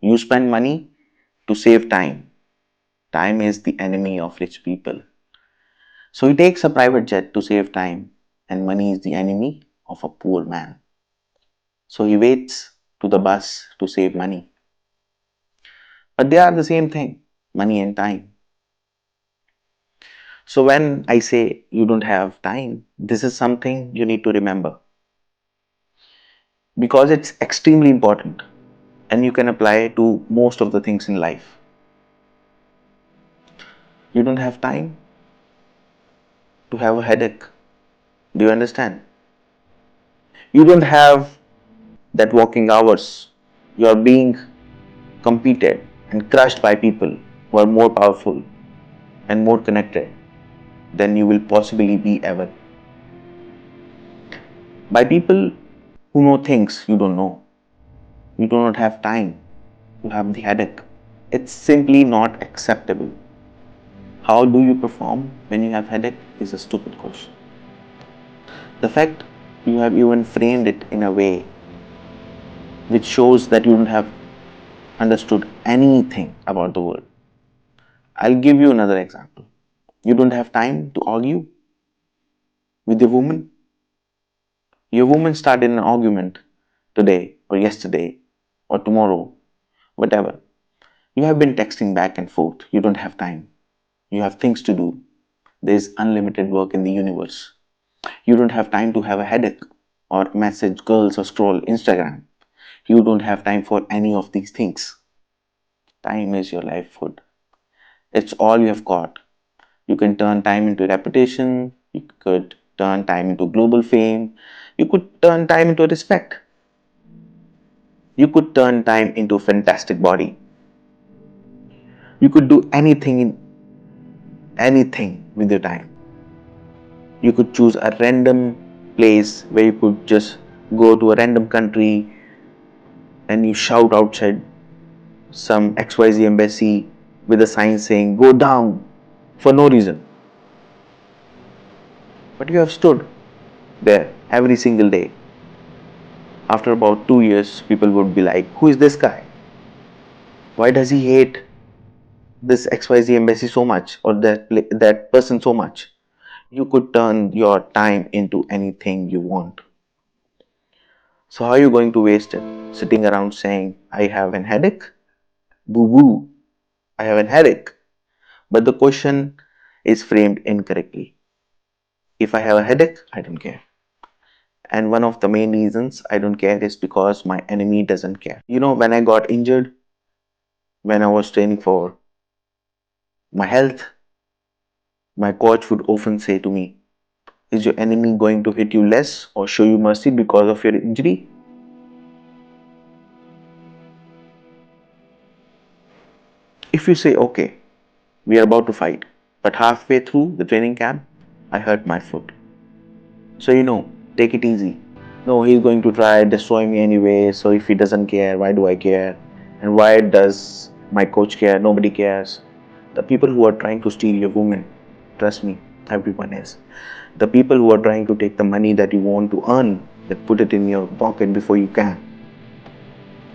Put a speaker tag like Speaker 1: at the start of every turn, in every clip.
Speaker 1: You spend money to save time. Time is the enemy of rich people. So he takes a private jet to save time, and money is the enemy of a poor man. So he waits to the bus to save money. But they are the same thing, money and time. So when I say you don't have time, this is something you need to remember because it's extremely important and you can apply it to most of the things in life. You don't have time to have a headache. Do you understand? You don't have that working hours. You are being competed and crushed by people who are more powerful and more connected than you will possibly be ever. By people who know things you don't know. You do not have time. You have the headache. It's simply not acceptable. How do you perform when you have headache is a stupid question. The fact you have even framed it in a way which shows that you don't have understood anything about the world. I'll give you another example. You don't have time to argue with your woman. Your woman started an argument today or yesterday or tomorrow, whatever. You have been texting back and forth. You don't have time. You have things to do. There is unlimited work in the universe. You don't have time to have a headache or message girls or scroll Instagram. You don't have time for any of these things. Time is your life food. It's all you have got. You can turn time into reputation. You could turn time into global fame. You could turn time into respect. You could turn time into a fantastic body. You could do anything with your time. You could choose a random place where you could just go to a random country and you shout outside some XYZ embassy with a sign saying go down for no reason. But you have stood there every single day. After about 2 years, people would be like, who is this guy? Why does he hate this XYZ embassy so much or that person so much? You could turn your time into anything you want. So how are you going to waste it? Sitting around saying, I have an headache? Boo boo, I have an headache. But the question is framed incorrectly. If I have a headache, I don't care. And one of the main reasons I don't care is because my enemy doesn't care. You know, when I got injured, when I was training for my health, my coach would often say to me, is your enemy going to hit you less or show you mercy because of your injury? If you say, okay, we are about to fight, but halfway through the training camp, I hurt my foot. So, take it easy. No, he's going to try destroy me anyway. So, if he doesn't care, why do I care? And why does my coach care? Nobody cares. The people who are trying to steal your woman, trust me, everyone is. The people who are trying to take the money that you want to earn, that put it in your pocket before you can.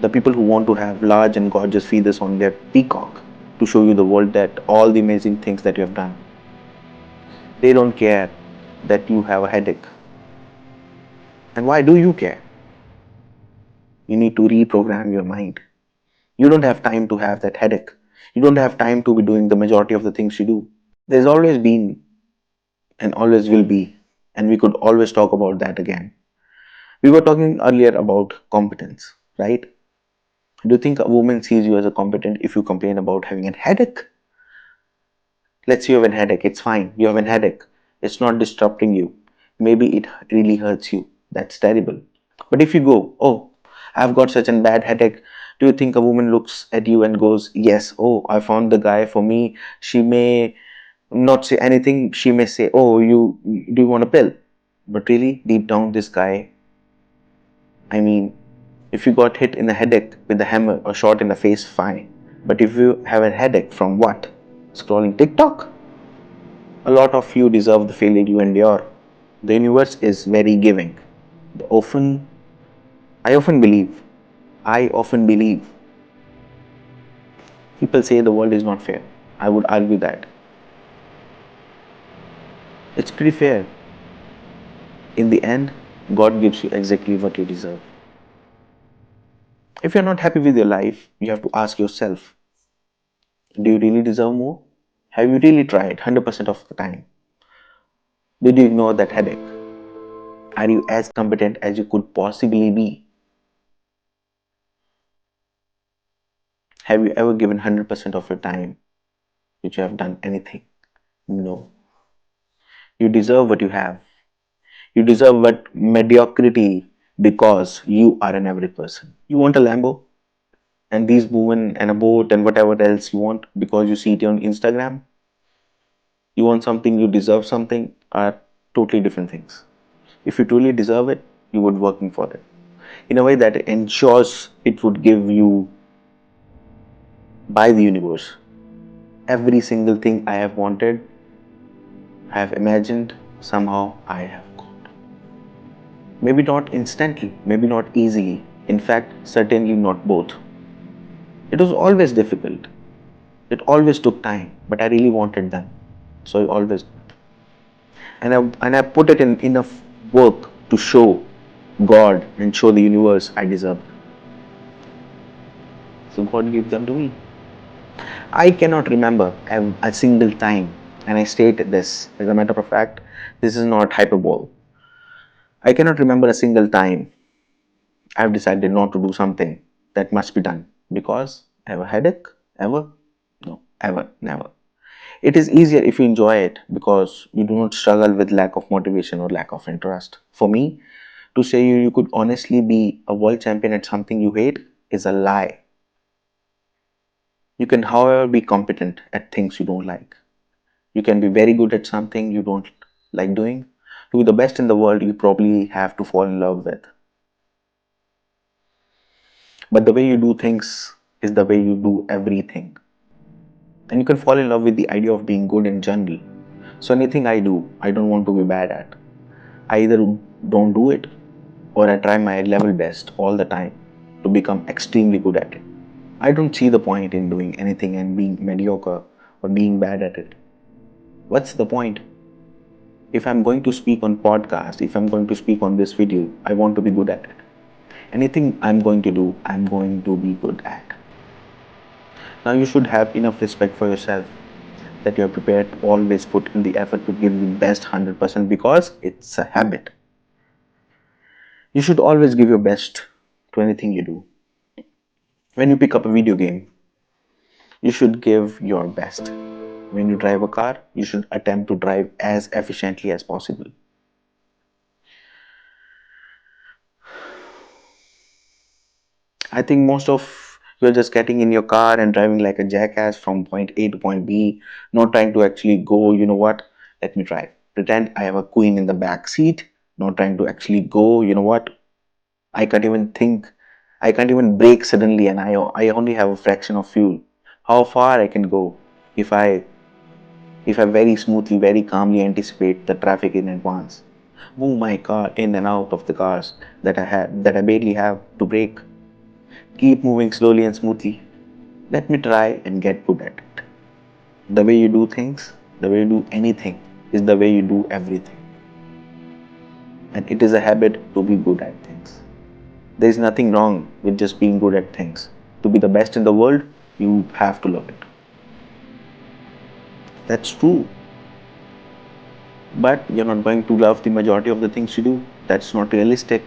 Speaker 1: The people who want to have large and gorgeous feathers on their peacock to show you the world that all the amazing things that you have done. They don't care that you have a headache. And why do you care? You need to reprogram your mind. You don't have time to have that headache. You don't have time to be doing the majority of the things you do. There's always been and always will be, and we could always talk about that again. We were talking earlier about competence, right? Do you think a woman sees you as a competent if you complain about having a headache? Let's say you have a headache, it's fine. You have a headache. It's not disrupting you. Maybe it really hurts you. That's terrible. But if you go, oh, I've got such a bad headache, do you think a woman looks at you and goes, yes, oh, I found the guy for me? She may not say anything. She may say, oh, do you want a pill? But really, deep down, this guy, I mean, if you got hit in the headache with a hammer or shot in the face, fine. But if you have a headache from what? Scrolling TikTok? A lot of you deserve the failure you endure. The universe is very giving. The often, I often believe People say the world is not fair. I would argue that it's pretty fair. In the end, God gives you exactly what you deserve. If you're not happy with your life, you have to ask yourself, do you really deserve more? Have you really tried 100% of the time? Did you ignore that headache? Are you as competent as you could possibly be? Have you ever given 100% of your time which you have done anything? No. You deserve what you have. You deserve what mediocrity because you are an average person. You want a Lambo and these women and a boat and whatever else you want because you see it on Instagram. You want something, you deserve something are totally different things. If you truly deserve it, you would working for it in a way that ensures it would give you by the universe. Every single thing I have wanted, I have imagined, somehow I have got. Maybe not instantly, maybe not easily. In fact, certainly not both. It was always difficult. It always took time, but I really wanted them. So I always and I put it in enough work to show God and show the universe I deserve. So God gave them to me. I cannot remember a single time, and I state this as a matter of fact, this is not hyperbole. I cannot remember a single time I've decided not to do something that must be done because I have a headache. Ever? No, ever, never. It is easier if you enjoy it because you do not struggle with lack of motivation or lack of interest. For me, to say you could honestly be a world champion at something you hate is a lie. You can, however, be competent at things you don't like. You can be very good at something you don't like doing. To be the best in the world, you probably have to fall in love with. But the way you do things is the way you do everything. And you can fall in love with the idea of being good in general. So anything I do, I don't want to be bad at. I either don't do it or I try my level best all the time to become extremely good at it. I don't see the point in doing anything and being mediocre or being bad at it. What's the point? If I'm going to speak on podcast, if I'm going to speak on this video, I want to be good at it. Anything I'm going to do, I'm going to be good at. Now you should have enough respect for yourself that you're prepared to always put in the effort to give the best 100% because it's a habit. You should always give your best to anything you do. When you pick up a video game, you should give your best. When you drive a car, you should attempt to drive as efficiently as possible. I think most of you're just getting in your car and driving like a jackass from point A to point B, not trying to actually go, you know what? Let me try. Pretend I have a queen in the back seat, not trying to actually go, you know what? I can't even think. I can't even brake suddenly and I only have a fraction of fuel. How far I can go if I very smoothly, very calmly anticipate the traffic in advance. Move my car in and out of the cars that I barely have to brake. Keep moving slowly and smoothly. Let me try and get good at it. The way you do things, the way you do anything, is the way you do everything. And it is a habit to be good at things. There is nothing wrong with just being good at things. To be the best in the world, you have to love it. That's true. But you're not going to love the majority of the things you do. That's not realistic.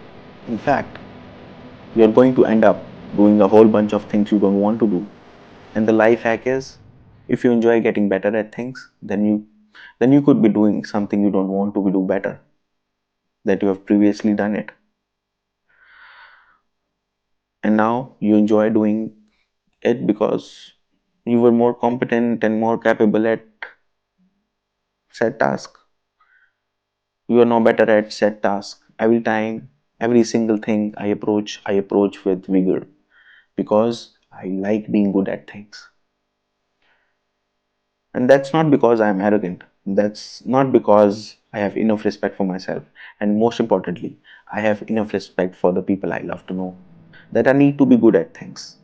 Speaker 1: In fact, you're going to end up doing a whole bunch of things you don't want to do. And the life hack is if you enjoy getting better at things, then you could be doing something you don't want to be do better that you have previously done it. And now you enjoy doing it because you were more competent and more capable at said task. You are now better at said task. Every time, every single thing I approach with vigor because I like being good at things. And that's not because I am arrogant. That's not because I have enough respect for myself. And most importantly, I have enough respect for the people I love to know that I need to be good at things.